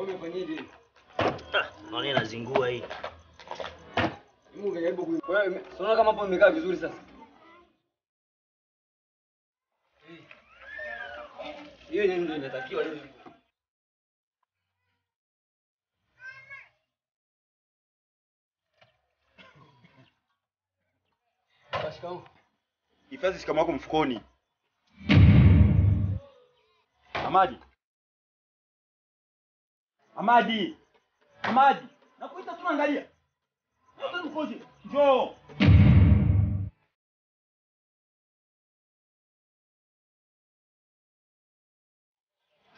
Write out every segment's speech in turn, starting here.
Umefanyaje? Naona inazingua hii. Mungu ngejaribu ku. Wewe unaona kama hapo imekaa vizuri sasa. Hiyo ndio inatakiwa leo. Shikamoo. Hifadhi shikamoo yako mfukoni. Amadi. Amadi. Amadi. Nakuita tunaangalia. Yote mkoje? Njoo.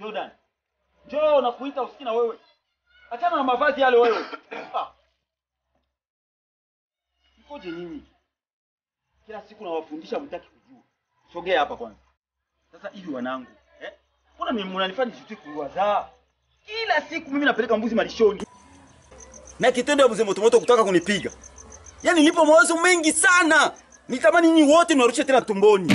Jordan. Njoo nakuita usikii na wewe. Achana na mavazi yale wewe. Mkoje nyinyi? Kila siku nawafundisha mtaki kujua. Sogea hapa kwanza. Sasa hivi wanangu, mbona mnanifanya sitaki kuwazaa? Kila siku mimi napeleka mbuzi malishoni. Na kitendo ya mzee moto kutaka kunipiga. Yaani nipo mawazo mengi sana. Nitamani nyinyi wote mwarushe tena tumboni.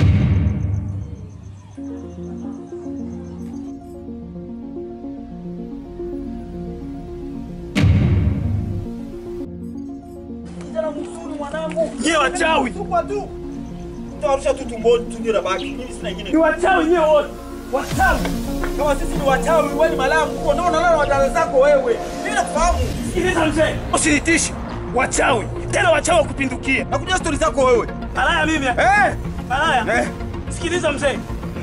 Kijana mzuri mwanangu. Nyie wachawi. Tupa tu. Tutarusha tu tumboni tu ndio nabaki. Mimi sina nyingine. Ni wachawi nyie wote. Wachawi. Kama sisi ni wachawi, wewe ni malamu. Unaona nalo wadada zako wewe. Mimi nakufahamu. Sikiliza mzee. Usinitishe. Wachawi. Tena wachawi kupindukia. Nakuja story zako wewe. Malaya mimi. Malaya. Sikiliza mzee.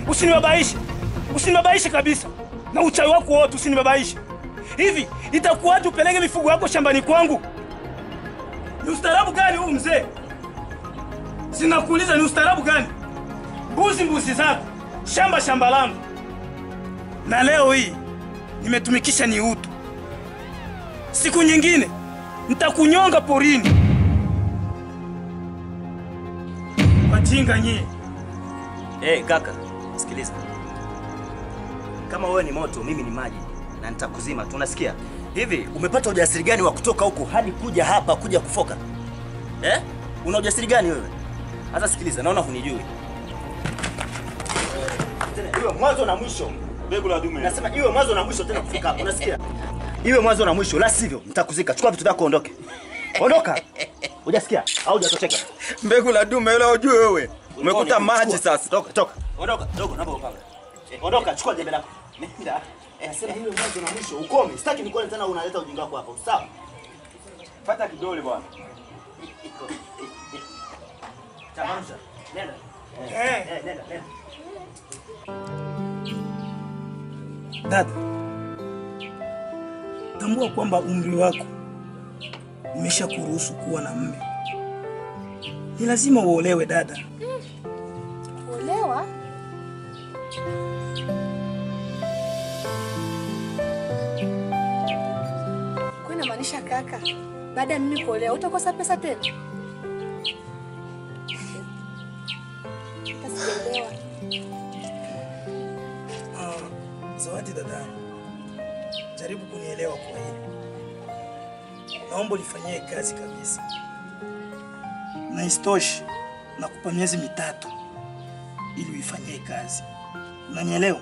Usinibabaishe. Usinibabaishe kabisa. Na uchawi wako wote usinibabaishe. Hivi itakuwaje upeleke mifugo yako shambani kwangu? Ni ustaarabu gani huu mzee? Sinakuuliza ni ustaarabu gani? Mbuzi zako, shamba langu. Na leo hii nimetumikisha ni utu. Siku nyingine nitakunyonga porini. Wajinga nyie. Kaka, sikiliza. Kama wewe ni moto, mimi ni maji na nitakuzima. Tunasikia? Hivi umepata ujasiri gani wa kutoka huko hadi kuja hapa kuja kufoka? Una ujasiri gani wewe? Sasa sikiliza, naona hunijui. Tena iwe mwanzo na mwisho. Begu la dume. Nasema iwe mwanzo na mwisho tena kufika hapo. Unasikia? Iwe mwanzo na mwisho, la sivyo nitakuzika. Chukua vitu vyako ondoke. Ondoka. Hujasikia? Au hujatosheka? Mbegu la dume yule ujue wewe. Umekuta maji sasa. Toka. Ondoka. Dogo, naomba upanga. Ondoka, chukua jembe lako. Nenda. Nasema iwe mwanzo na mwisho. Ukome. Sitaki nikuone tena unaleta ujinga wako hapo. Sawa? Pata kidole bwana. Tamanza. Nenda. Nenda. Dada, tambua kwamba umri wako umesha kuruhusu kuwa na mume. Ni lazima uolewe dada. Uolewa? Kwa nini maanisha kaka? Baada ya mimi kuolewa utakosa pesa tena? Sielewa. Zawadi dada, jaribu kunielewa kwa hili. Naomba ulifanyie kazi kabisa. Na isitoshe nakupa miezi 3 ili uifanyie kazi. Unanielewa?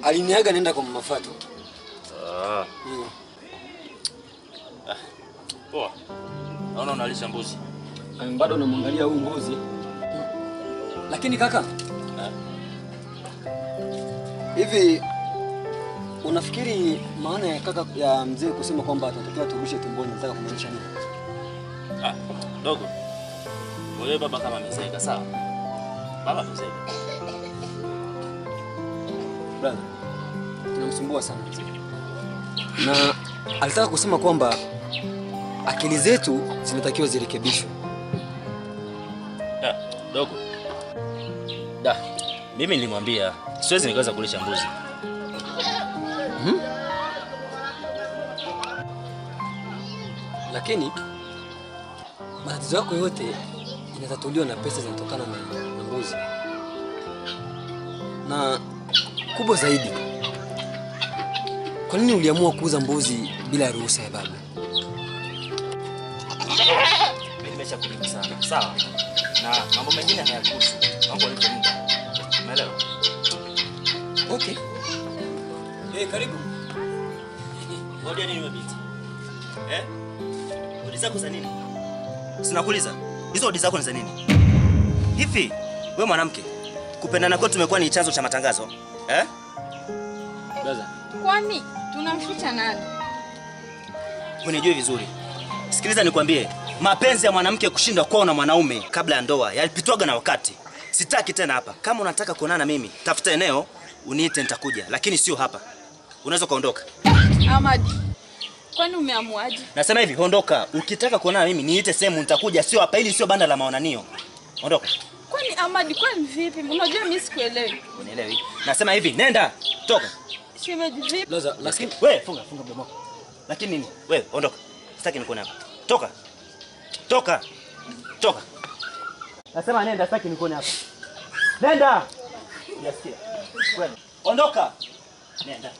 Aliniaga nenda kwa Mama Fatu. Poa. Naona unalisha mbuzi. Bado unamwangalia huyu mbuzi. Lakini kaka, hivi unafikiri maana ya kaka ya mzee kusema kwamba atatakiwa turushe tumboni nataka kumaanisha nini? Dogo. Wewe baba kama mzeeka sawa? Baba mzeeka. Brother, tunamsumbua sana mzee. Na alitaka kusema kwamba akili zetu zinatakiwa zirekebishwe. Dogo. Mimi nilimwambia siwezi nikaweza kulisha mbuzi. Lakini matatizo yako yote inatatuliwa na pesa zinatokana na mbuzi. Na kubwa zaidi, kwa nini uliamua kuuza mbuzi bila ruhusa ya baba? Mimi nimeshakulipa sana. Sawa. Na mambo mengine hayakuhusu. Mambo ni muda. Umeelewa? Okay. Karibu. Ngoja nini wewe binti? Odi zako za nini? Sinakuuliza. Hizo odi zako ni za nini? Hivi wewe mwanamke, kupendana kwetu tumekuwa ni chanzo cha matangazo? Brother. Kwani tunamficha nani? Unijue vizuri. Sikiliza nikwambie, mapenzi ya mwanamke kushinda kuwa na mwanaume kabla ya ndoa yalipitwaga na wakati. Sitaki tena hapa. Kama unataka kuonana mimi, tafuta eneo, uniite nitakuja, lakini sio hapa. Unaweza kuondoka. Ahmad, kwani umeamuaje? Nasema hivi, ondoka. Ukitaka kuonana mimi, niite sehemu nitakuja, sio hapa. Ili sio banda la maonanio. Ondoka. Kwani Ahmad, kwani vipi? Unajua mimi sikuelewi. Unielewi? Nasema hivi, nenda. Toka. Shemeji vipi? Brother, lakini wewe funga mdomo wako. Lakini nini? Wewe ondoka. Sitaki nikuone hapa. Toka. Toka. Toka. Nasema nenda, sitaki nikuone hapa. Nenda. Unasikia? Wewe ondoka. Nenda.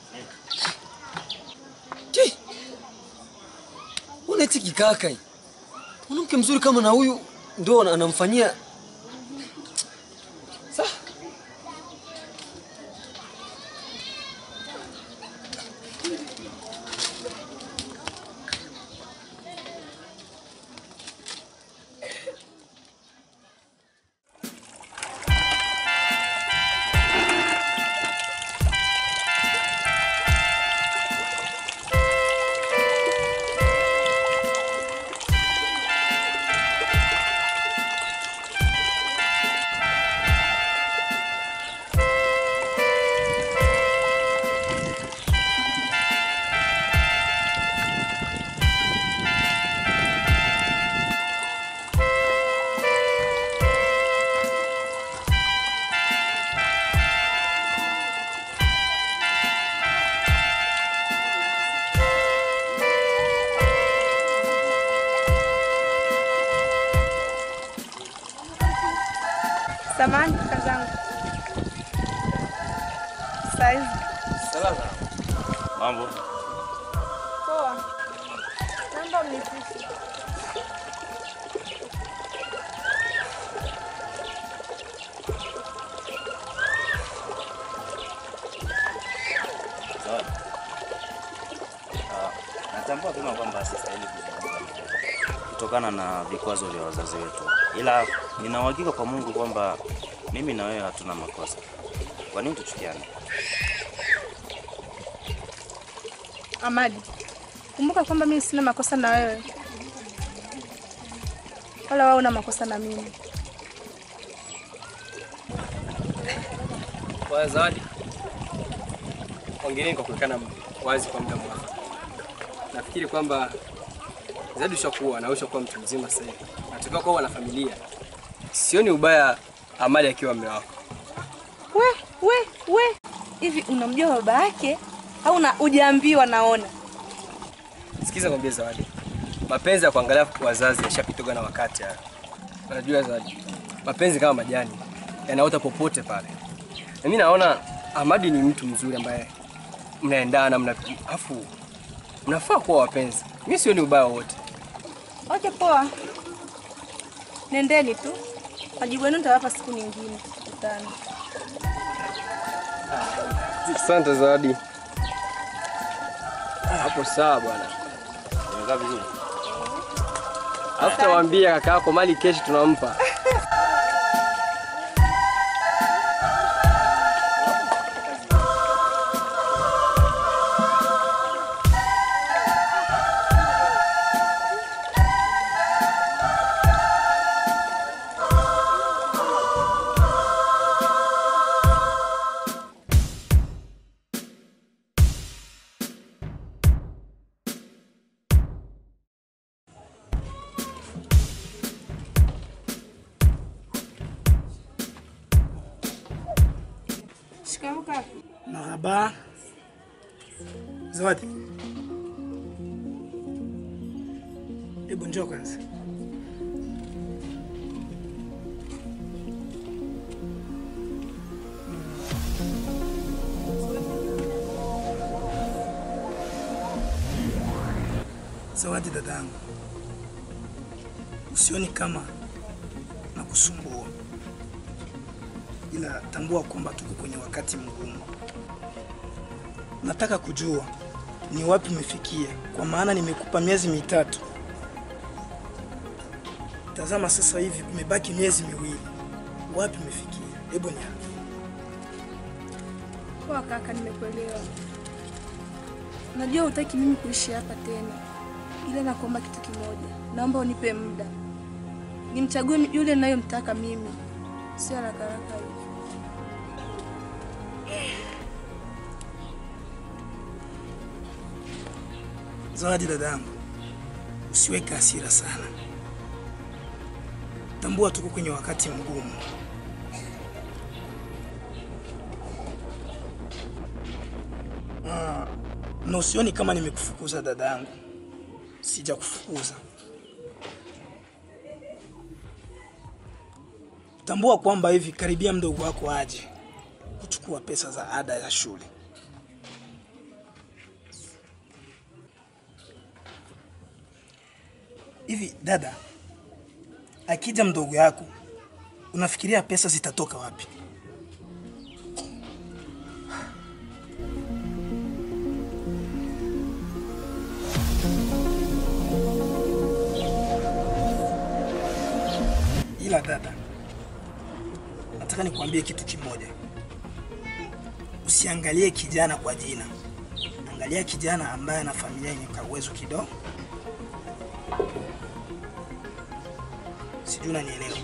unatiki kaka. Mwanamke mzuri kama na huyu ndio anamfanyia. Sawa. Samahani kaka zangu. Saizi. Salama. Mambo. Poa. Naomba mnipishe. Sawa. Natambua kama kwamba sasa hivi kutokana na vikwazo vya wazazi wetu. Ila nina uhakika kwa Mungu kwamba mimi na wewe hatuna makosa. Kwa nini tuchukiane? Ahmad, kumbuka kwamba mimi sina makosa na wewe. Wala wewe una makosa na mimi. Kwa Zawadi. Hongereni kwa kuwekana wazi kwa muda mrefu. Nafikiri kwamba Zawadi ushakuwa na ushakuwa mtu mzima sasa hivi. Nataka kuwa na familia. Sioni ubaya Ahmad akiwa mume wako. We. Hivi unamjua baba yake au hujaambiwa naona? Sikiza ngombe Zawadi. Mapenzi ya kuangalia wazazi yashapitoga na wakati haya. Unajua Zawadi, mapenzi kama majani yanaota popote pale. Na mimi naona Ahmad ni mtu mzuri ambaye mnaendana, afu mnafaa kuwa wapenzi. Mimi sioni ubaya wote. Okay, poa. Nendeni tu. Majibu yenu nitawapa siku nyingine. Tutane. Asante Zawadi. Hapo sawa bwana. Umekaa vizuri? Alafu waambie kaka yako mali keshi tunampa. Shikamoo kaka. Marhaba. Zawadi. Hebu njoo kwanza. Zawadi dadangu, usioni kama nakusumbua, ila tambua kwamba tuko kwenye wakati mgumu. Nataka kujua ni wapi umefikia, kwa maana nimekupa miezi 3. Tazama sasa hivi umebaki miezi 2. Wapi umefikia? Hebu niambie. Poa kaka, nimekuelewa. Najua hutaki mimi kuishi hapa tena, ila nakuomba kitu kimoja. Naomba unipe muda nimchague yule ninayemtaka mimi, sio haraka haraka hivi. Zawadi dadangu, usiweke hasira sana. Tambua tuko kwenye wakati mgumu. Na usioni kama nimekufukuza dadangu. Sija kufukuza. Tambua kwamba hivi karibia mdogo wako aje kuchukua pesa za ada ya shule. Hivi dada, akija mdogo yako, unafikiria pesa zitatoka wapi? Ila dada, nataka nikuambie kitu kimoja. Usiangalie kijana kwa jina. Angalia kijana ambaye ana familia yenye uwezo kidogo. Sijui unanielewa.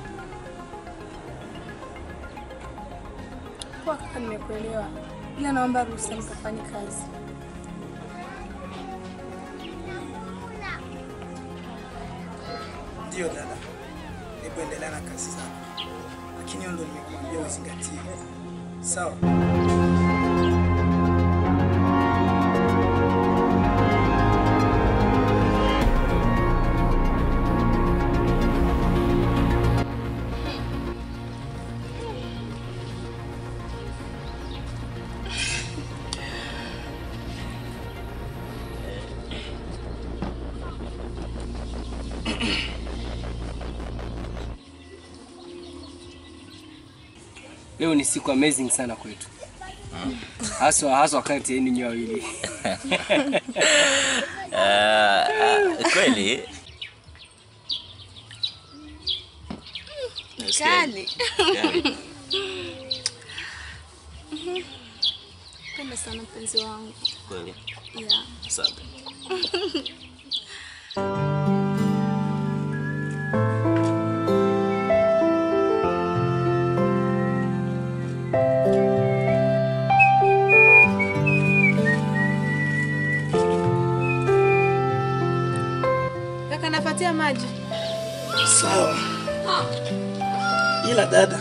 Poa kaka, nimekuelewa. Ila naomba ruhusa nikafanye kazi. Ndio dada. Hebu endelea na kazi zako. Lakini hiyo ndio nimekuambia uzingatie. Sawa? Leo ni siku amazing sana kwetu. Haswa wakati yenu nyoa wawili. Kweli? Kali. Penda sana mpenzi wangu. Kweli? Yeah. Asante. Kaka, nafatia maji. Sawa. Ila dada,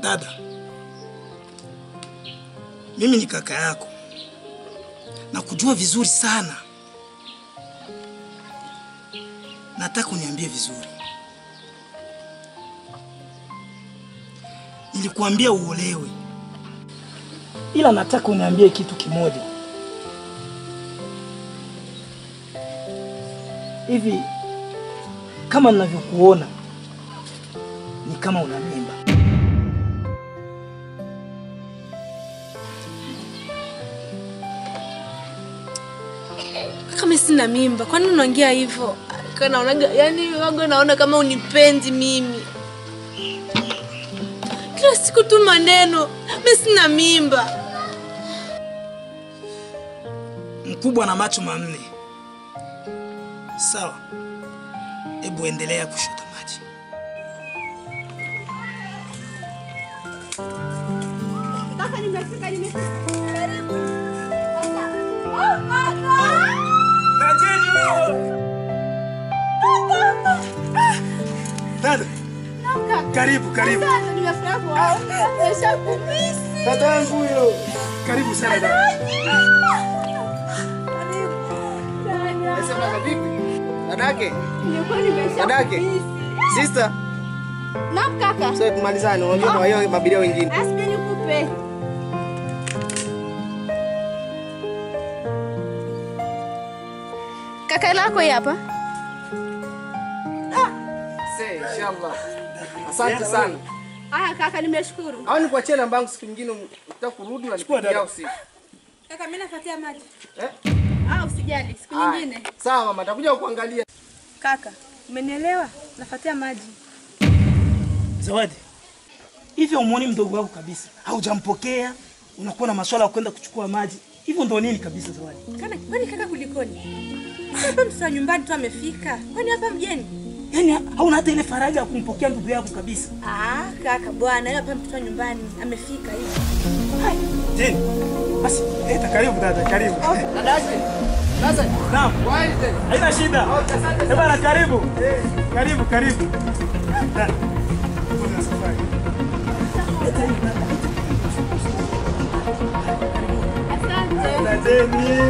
dada, mimi ni kaka yako na kujua vizuri sana. Nataka uniambie vizuri. Nilikuambia uolewe, ila nataka uniambie kitu kimoja. Hivi kama ninavyokuona ni kama una mimba. Kama sina mimba, kwa nini unaongea hivyo? Kana unaga, yani wago naona kama unipendi mimi. Kila siku tu maneno, mimi sina mimba. Mkubwa na macho manne. Sawa. Hebu endelea kushota maji. Kaka, nimefika. Karibu. Najeni huyo. Dada. Karibu, karibu. Asante, nimefurahi kuona. Nimeshakumisi. Dada yangu huyo. Karibu sana dada. Nasema vipi? Dadake? Nilikuwa nimeshakumisi. Dadake? Sister? Naam kaka. Sasa tumalizane, unajua na wao mabilia wengine. Asije nikupe. Kaka lako hapa? Inshallah. Asante sana. Kaka nimeshukuru. Au nikuachie namba yangu siku nyingine ukitaka kurudi unanipigia usiku. Kaka mimi nafuatia maji. Usijali, siku nyingine. Sawa mama, nitakuja kuangalia. Kaka, umenielewa? Nafuatia maji. Zawadi. Hivyo umuoni mdogo wako kabisa. Haujampokea, unakuwa na maswala ya kwenda kuchukua maji. Hivyo ndo nini kabisa Zawadi? Kwani kaka kulikoni? Hapa mtu nyumbani tu amefika. Kwani hapa mgeni? Yaani hauna hata ile faraja ya kumpokea ndugu yako kabisa. Kaka bwana, hapa mtu nyumbani amefika hivi. Hai, tena. Basi, karibu dada, karibu. Dadake. Sasa, naam. Waende. Haina shida. Bwana karibu. Karibu, karibu. Dada. Kuna safari. Asante.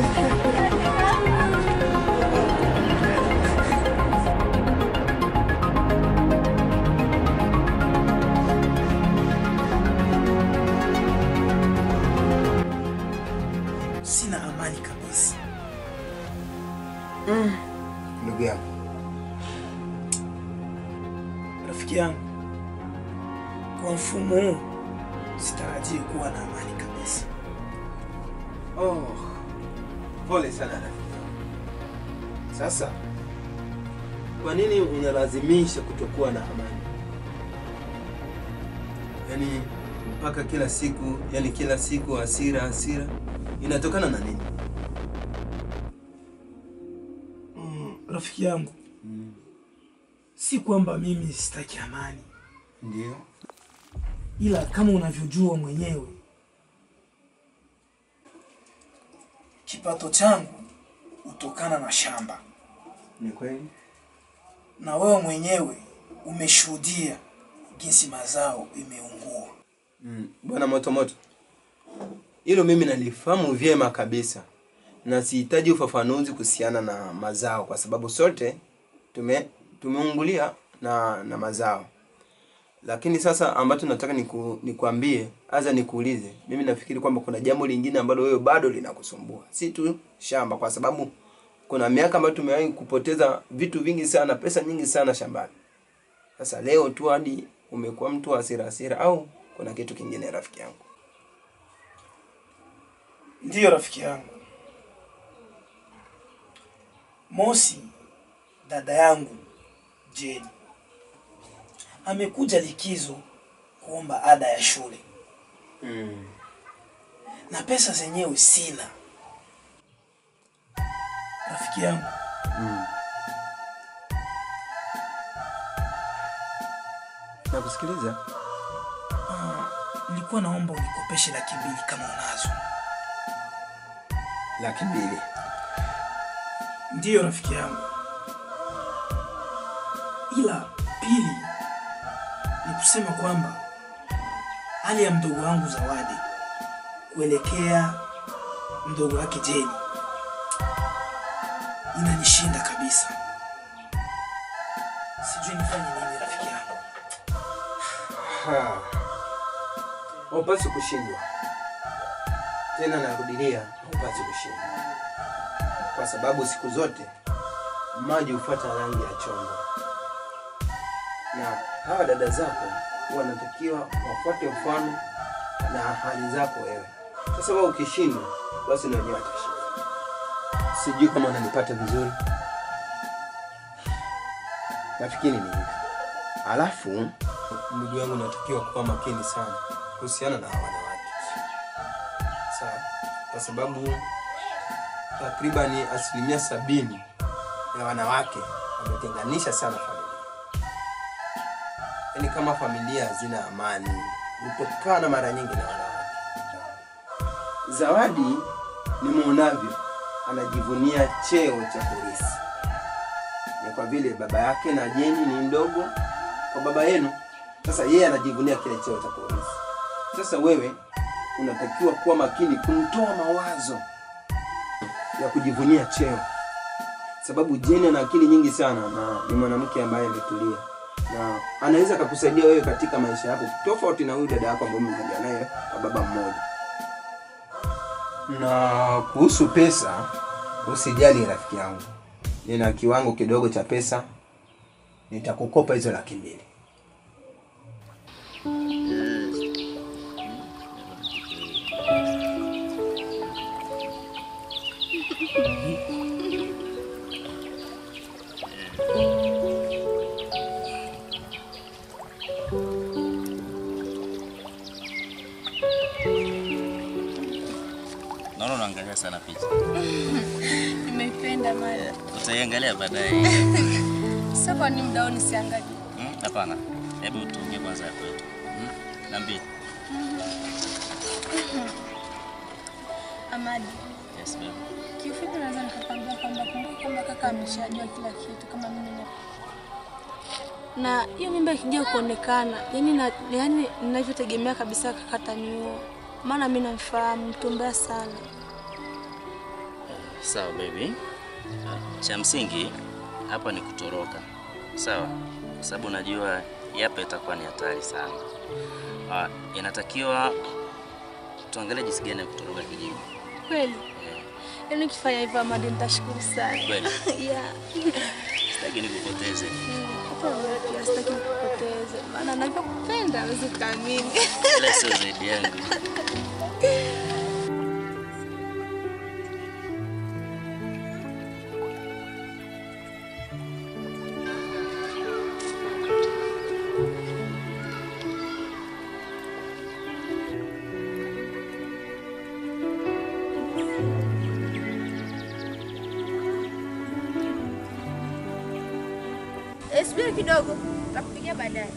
Sina amani kabisa. Ndugu yangu. Rafiki yangu. Kwa mfumo huu sitarajii kuwa na amani kabisa. Pole sana rafiki. Sasa kwa nini unalazimisha kutokuwa na amani? Yaani mpaka kila siku hasira inatokana na nini? Rafiki yangu. Si kwamba mimi sitaki amani. Ndio. Ila kama unavyojua mwenyewe, kipato changu hutokana na shamba. Ni kweli? Na wewe mwenyewe umeshuhudia jinsi mazao imeungua. Bwana Moto. Hilo mimi nalifahamu vyema kabisa. Na sihitaji ufafanuzi kuhusiana na mazao kwa sababu sote tumeungulia na mazao. Lakini sasa ambacho nataka nikuambie, aza nikuulize. Mimi nafikiri kwamba kuna jambo lingine ambalo wewe bado linakusumbua. Si tu shamba kwa sababu kuna miaka ambayo tumewahi kupoteza vitu vingi sana, pesa nyingi sana shambani. Sasa leo tu hadi umekuwa mtu wa hasira au kuna kitu kingine rafiki yangu? Ndiyo rafiki yangu. Mosi, dada yangu Jeni amekuja likizo kuomba ada ya shule. Na pesa zenyewe sina. Rafiki yangu. Nakusikiliza. Nilikuwa naomba unikopeshe 200,000 kama unazo. 200,000? Ndiyo rafiki yangu. Ila pili ni kusema kwamba hali ya mdogo wangu Zawadi kuelekea mdogo wake Jeni inanishinda kabisa. Sijui nifanye nini rafiki yangu. Hupasi kushindwa. Tena narudilia, hupasi kushindwa. Kwa sababu siku zote maji hufuata rangi ya chombo. Na hawa dada zako wanatakiwa wafuate mfano na hali zako wewe. Sasa wewe ukishindwa, basi na wenyewe watashinda. Sijui kama unanipata vizuri. Nafikiri ni hivi. Alafu ndugu yangu natakiwa kuwa makini sana kuhusiana na wanawake. Sawa? Kwa sababu takriban 70% ya wanawake wametenganisha sana familia. Yaani kama familia hazina amani, hutokana mara nyingi na wanawake. Zawadi ni muonavyo anajivunia cheo cha polisi. kwa vile baba yake na Jeni ni mdogo kwa baba yenu. Sasa yeye anajivunia kile cheo cha polisi. Sasa wewe unatakiwa kuwa makini kumtoa mawazo ya kujivunia cheo, sababu Jeni ana akili nyingi sana na ni mwanamke ambaye ametulia na anaweza kukusaidia wewe katika maisha yako, tofauti na huyu dada yako ambaye mmoja naye kwa baba mmoja. Na kuhusu pesa, usijali rafiki yangu, nina kiwango kidogo cha pesa, nitakukopa hizo 200,000. Naona unaangalia sana picha. Nimeipenda mara. Utaiangalia baadaye. Sasa kwa nini mdao nisiangalie? Hapana. Hebu tuongee kwanza kwetu. Niambie. Amadi. Yes, baby. Kifupi naweza nikakwambia kwamba kaka ameshajua kila kitu kama mimi na hiyo mimba ikija kuonekana, yani ninavyotegemea kabisa kaka ataniua. Maana mimi namfahamu mtu mbaya sana. Sawa baby. Cha msingi hapa ni kutoroka. Sawa? Kwa sababu najua yapo itakuwa ni hatari sana. Inatakiwa tuangalie jinsi gani ya kutoroka kijiji. Kweli? Yaani ukifanya hivyo Amadi nitashukuru sana. Kweli? Yeah. Sitaki nikupoteze. Sitaki nikupoteze. Maana nakupenda, huwezi kuamini. Ile sio zaidi yangu. Subiri kidogo. Nitakupigia baadaye.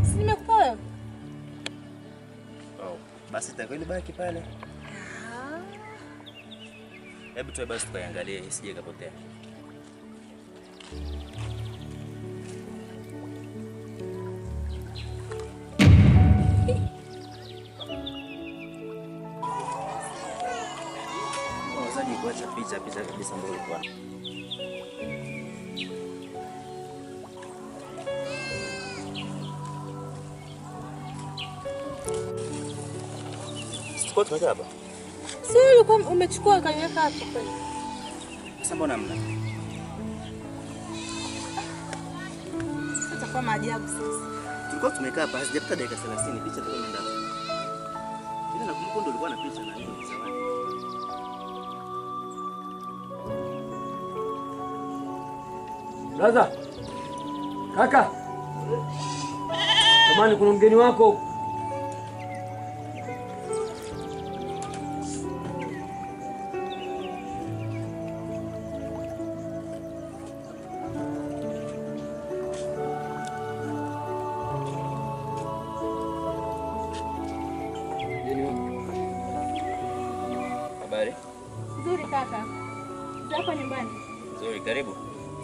Si nimekupa wewe? Basi itakuwa baki pale. Hebu tuwe basi tukaangalie isije kapotea. Wazaji kuacha picha kabisa ndio ilikuwa. Kwa tumekaa hapa. Si ulikuwa umechukua kaiweka hapo kweli? Sasa mbona mna? Sasa kwa maajabu sasa. Tulikuwa tumekaa hapa hazijapita dakika 30 picha ndio imeenda. Mimi nakumbuka ndio ulikuwa na picha na nini Zawadi. Brother. Kaka. Kamani kuna mgeni wako. Habari? Nzuri kaka. Hapa nyumbani. Nzuri, karibu.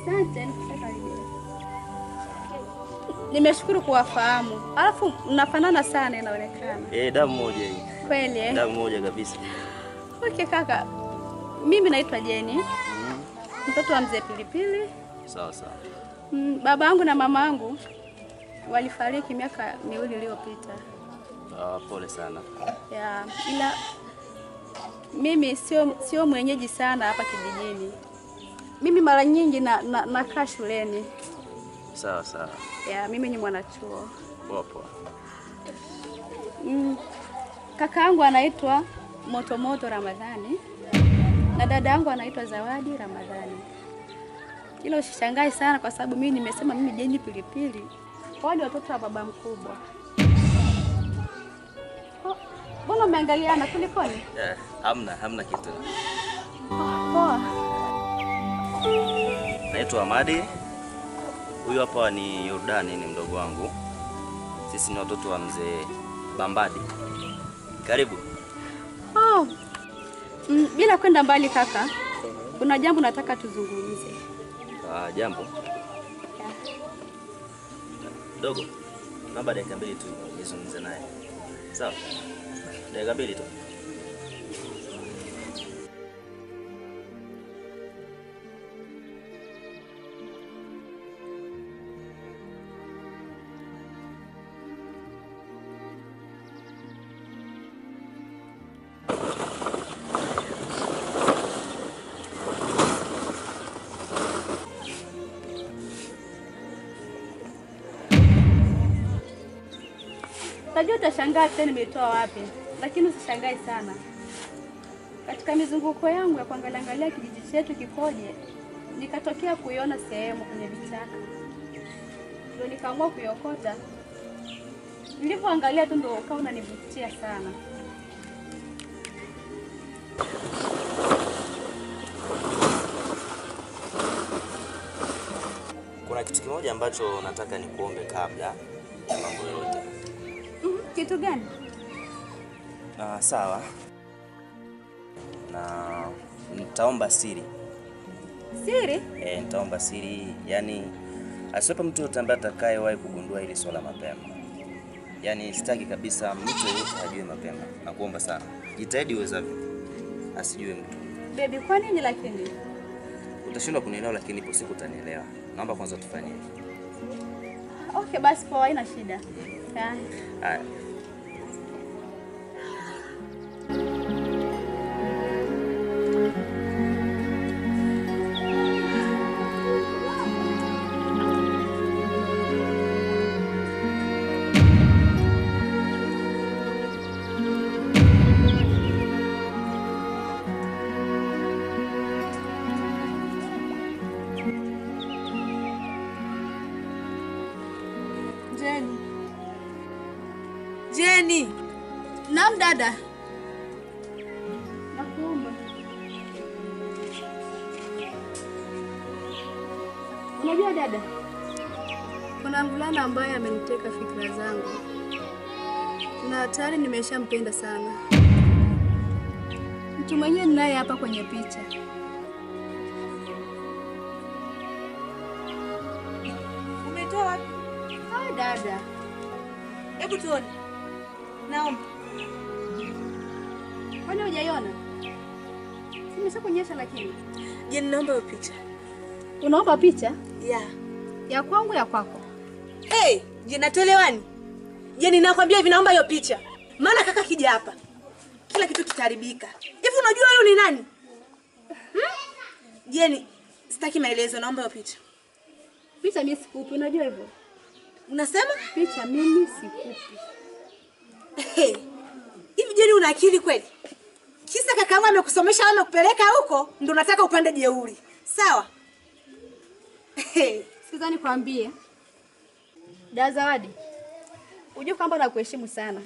Asante, karibu. Nimeshukuru kuwafahamu. Alafu mnafanana sana inaonekana. Damu moja hii. Kweli Damu moja kabisa. Okay kaka. Mimi naitwa Jeni. Mtoto wa mzee Pilipili. Sawa sawa. Baba yangu na mama yangu walifariki miaka 2 iliyopita. Pole sana. Ya, ila mimi sio mwenyeji sana hapa kijijini. Mimi mara nyingi nakaa shuleni. Sawa sawa. Ya, mimi ni mwanachuo. Poa poa. Kaka yangu anaitwa Motomoto Ramadhani na dada yangu anaitwa Zawadi Ramadhani. Hilo usishangae sana kwa sababu mimi nimesema mimi Jeni Pilipili. Wale watoto wa baba mkubwa. Mbona umeangaliana kulikoni? Hamna kitu. Poa. Naitwa Amadi. Huyu hapa ni Yordani, ni mdogo wangu. Sisi ni watoto wa mzee Bambadi. Karibu. Bila kwenda mbali kaka, kuna jambo nataka tuzungumze. Jambo? Dogo, naomba dakika 2 tu nizungumze naye. Sawa? Dakika 2 tu. Najua utashangaa tena nimetoa wapi, lakini usishangae sana. Katika mizunguko yangu ya kuangalia kijiji chetu kikoje, nikatokea kuiona sehemu kwenye vichaka. Ndio nikaamua kuiokota. Nilipoangalia tu ndio ukawa unanivutia sana. Kuna kitu kimoja ambacho nataka nikuombe kabla ya mambo yote. Kitu gani? Sawa. Na nitaomba siri. Siri? Nitaomba siri, yani asiwepo mtu yote ambaye atakayewahi kugundua hili swala mapema. Yani sitaki kabisa mtu yote ajue mapema. Nakuomba sana. Jitahidi uwezavyo. Asijue mtu. Baby, kwa nini lakini? Utashindwa kunielewa lakini ipo siku utanielewa. Naomba kwanza tufanye. Okay, basi poa, haina shida. Haya. Jeni. Naam dada. Nakuomba. Unajua dada, Kuna mvulana ambaye ameniteka fikra zangu. Na tayari nimeshampenda sana. Mtu mwenyewe ninaye hapa kwenye picha. umetoa wapi? Dada. Hebu tuone. Naomba. Kwani hujaiona? Nimeshakuonyesha lakini. Je, ninaomba hiyo picha. Unaomba picha? Ya. Ya kwangu ya kwako. Hey, je, natuelewani? Je, ninakwambia hivi naomba hiyo picha. Maana kaka kija hapa, kila kitu kitaharibika. Hivi unajua huyu ni nani? Jeni, sitaki maelezo, naomba hiyo picha. Picha mimi sikupi, unajua hivyo? Unasema? Picha mimi sikupi. Hey. Hivi Jeni una akili kweli? Kisa kakaangu amekusomesha au amekupeleka huko ndio unataka upande jeuri. Sawa? Hey. Sikiza nikwambie. Dada Zawadi. Unajua kwamba nakuheshimu sana.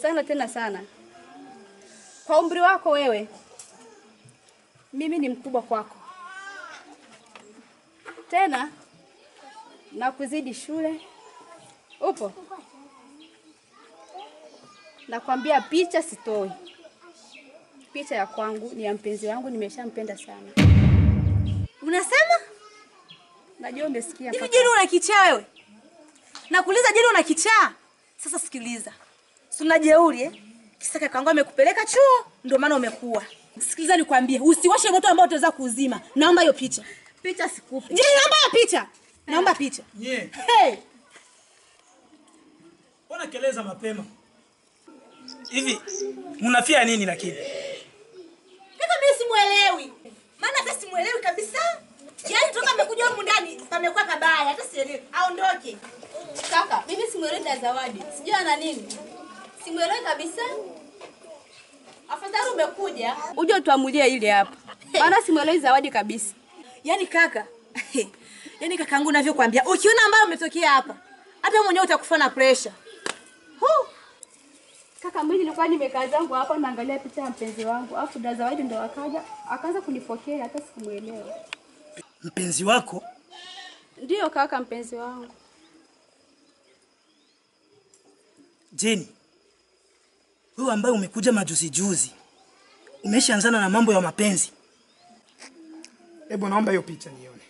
Sana tena sana. Kwa umri wako wewe, mimi ni mkubwa kwako. Tena na kuzidi shule. Upo? Nakwambia picha sitoi. Picha ya kwangu ni ya mpenzi wangu, nimeshampenda sana. Unasema? Najua umesikia hivi Jeni una kichaa wewe? Nakuuliza Jeni una kichaa? Sasa sikiliza. Si una jeuri Kisa kakaangu amekupeleka chuo ndio maana umekuwa. Sikiliza nikwambie, usiwashe moto ambao utaweza kuuzima. Naomba hiyo picha. Picha sikupi. Jeni naomba hiyo picha. Naomba picha. Nye. Hey. Mbona keleza mapema? Hivi mnafia nini lakini? Kaka mimi simuelewi. Maana hata simuelewi kabisa. Yaani toka amekuja huko ndani pamekuwa kabaya, hata sielewi. Aondoke. Kaka, mimi simuelewi Dada Zawadi. Sijui ana nini. Simuelewi kabisa. Afadhali umekuja uje utuamulie ile hapa. Maana simuelewi Zawadi kabisa. Yaani kaka. Yaani kakaangu ninavyokuambia, ukiona ambayo umetokea hapa, hata mwenyewe utakufa na pressure. Kaka, mimi nilikuwa nimekaa zangu hapa naangalia picha ya mpenzi wangu. Alafu dada Zawadi ndo akaanza kunipokea hata sikumuelewa. Mpenzi wako? Ndio kaka, mpenzi wangu. Jenny, wewe ambaye umekuja majuzi juzi, umeshaanzana na mambo ya mapenzi. Hebu naomba hiyo picha nione.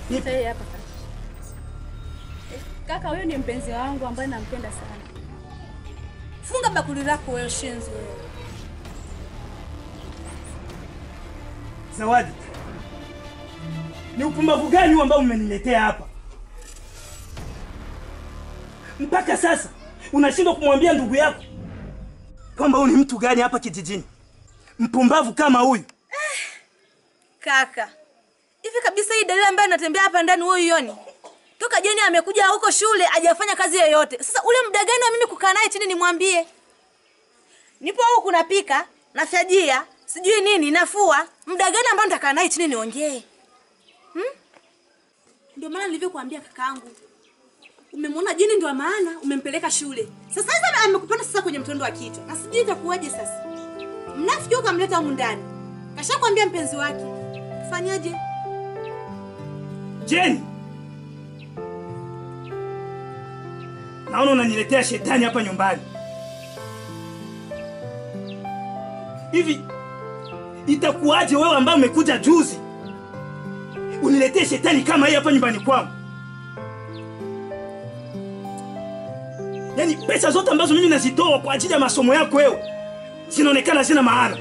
Nipe hapa kaka. Kaka, huyo ni mpenzi wangu ambaye nampenda sana. Funga bakuli lako wewe shenzi wewe. Zawadi, ni upumbavu gani huu ambao umeniletea hapa? Mpaka sasa unashindwa kumwambia ndugu yako kwamba huyu ni mtu gani hapa kijijini? Mpumbavu kama huyu. Kaka, hivi kabisa hii dalili ambayo anatembea hapa ndani wewe uioni? Toka Jenny amekuja huko shule hajafanya kazi yoyote. Sasa ule muda gani wa mimi kukaa naye chini nimwambie? Nipo huku napika, nafyajia, sijui nini, nafua. Muda gani ambao nitakaa naye chini niongee? Ndio maana nilivyokuambia kakaangu. Umemwona Jenny ndio maana umempeleka shule. Sasa hivi amekupanda sasa kwenye mtondo wa kichwa. Na sijui itakuwaje sasa. Mnafiki ukamleta humu ndani. Kashakwambia mpenzi wake. Fanyaje? Jenny, naona unaniletea shetani hapa nyumbani. Hivi itakuwaje wewe ambaye umekuja juzi uniletee shetani kama hii hapa nyumbani kwangu? Yaani pesa zote ambazo mimi nazitoa kwa ajili ya masomo yako wewe zinaonekana zina maana.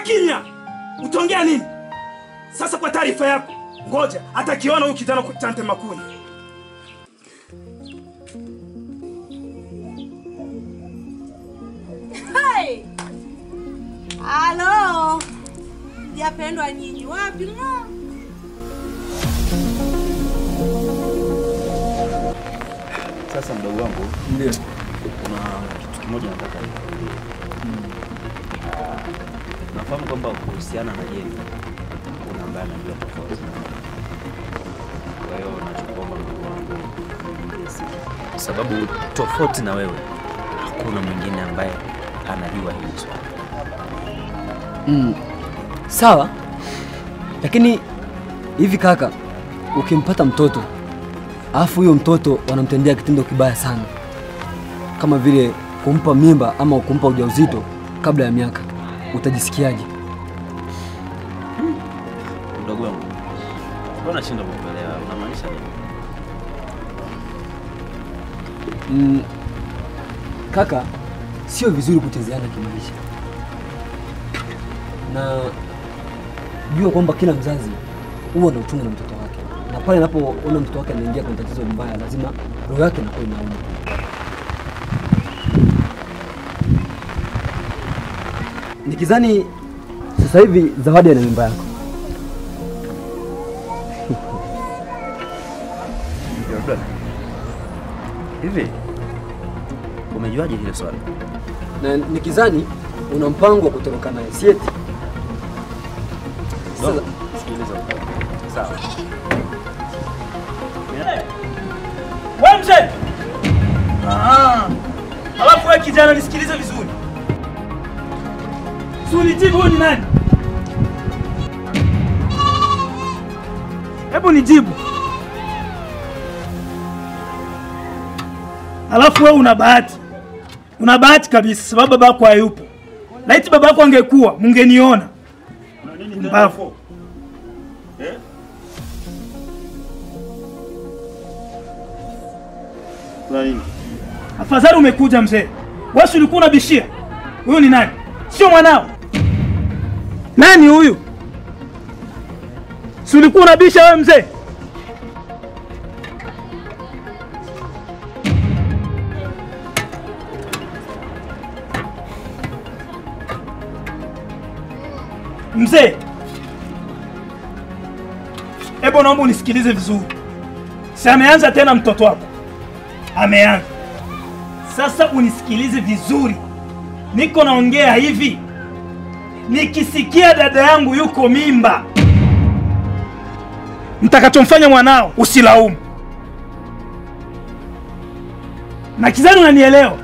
Kimya. Utaongea nini? Sasa kwa taarifa yako, ngoja atakiona huyu kijana kutante makuni. Hey! Halo. Japendwa nyinyi wapi ngo? Sasa mdogo wangu, Ndio. kuna kitu kimoja nataka. Nafahamu kwamba kuhusiana na Jenny kuna ambaye anajua tofauti. Kwa hiyo nachokuomba mdogo wangu, sababu tofauti na wewe hakuna mwingine ambaye anajua hili swala. Sawa. Lakini hivi kaka, ukimpata mtoto alafu huyo mtoto wanamtendea kitendo kibaya sana, kama vile kumpa mimba ama kumpa ujauzito kabla ya miaka, utajisikiaje? Mdogo wangu, mbona shinda kuelewa unamaanisha nini? Kaka, sio vizuri kuchezeana kimaisha. Na jua kwamba kila mzazi huwa na uchungu na mtoto wake. Na pale anapoona mtoto wake anaingia kwenye tatizo mbaya, lazima roho yake inakuwa inauma. Nikizani sasa hivi Zawadi ana mimba yako. Hivi umejuaje hilo swali? Na nikizani una mpango wa kutoroka naye, si eti? Sasa sikiliza. Sawa. Wewe mzee! Alafu wewe kijana nisikilize vizuri. Unitibu huyu ni nani? Hebu nijibu. Alafu wewe una bahati. Una bahati kabisa sababu babako hayupo. Laiti babako angekuwa, mngeniona. Mbavu. Kuna nini? Afadhali umekuja mzee. Wewe ulikuwa unabishia. Huyu ni nani? Sio mwanao. Nani huyu? Si ulikuwa unabisha wewe mzee? Mzee, hebu naomba unisikilize vizuri. Si ameanza tena mtoto wako. Ameanza. Sasa unisikilize vizuri. Niko naongea hivi. Nikisikia dada yangu yuko mimba, mtakachomfanya mwanao usilaumu. Na kizani unanielewa?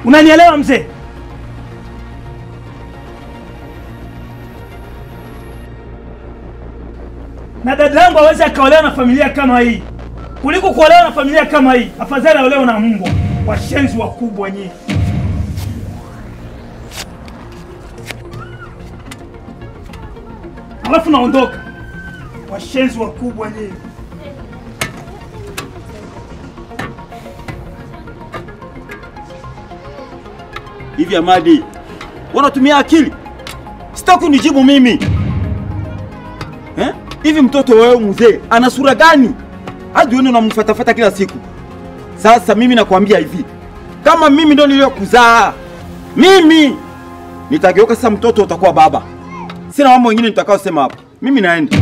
Unanielewa mzee? Na dada yangu hawezi akaolewa na familia kama hii. Kuliko kuolewa na familia kama hii, afadhali aolewe na mbwa. Washenzi wakubwa nyinyi. Alafu naondoka. Washenzi wakubwa nyinyi. Hivi Amadi, wanatumia akili? Sitaki unijibu mimi. Hivi mtoto wewe mzee ana sura gani? Hadi wewe unamfuatafuta kila siku. Sasa mimi nakwambia hivi. Kama mimi ndo niliyokuzaa, mimi nitageuka sasa mtoto utakuwa baba. Sina mambo mengine nitakao sema hapa. Mimi naenda.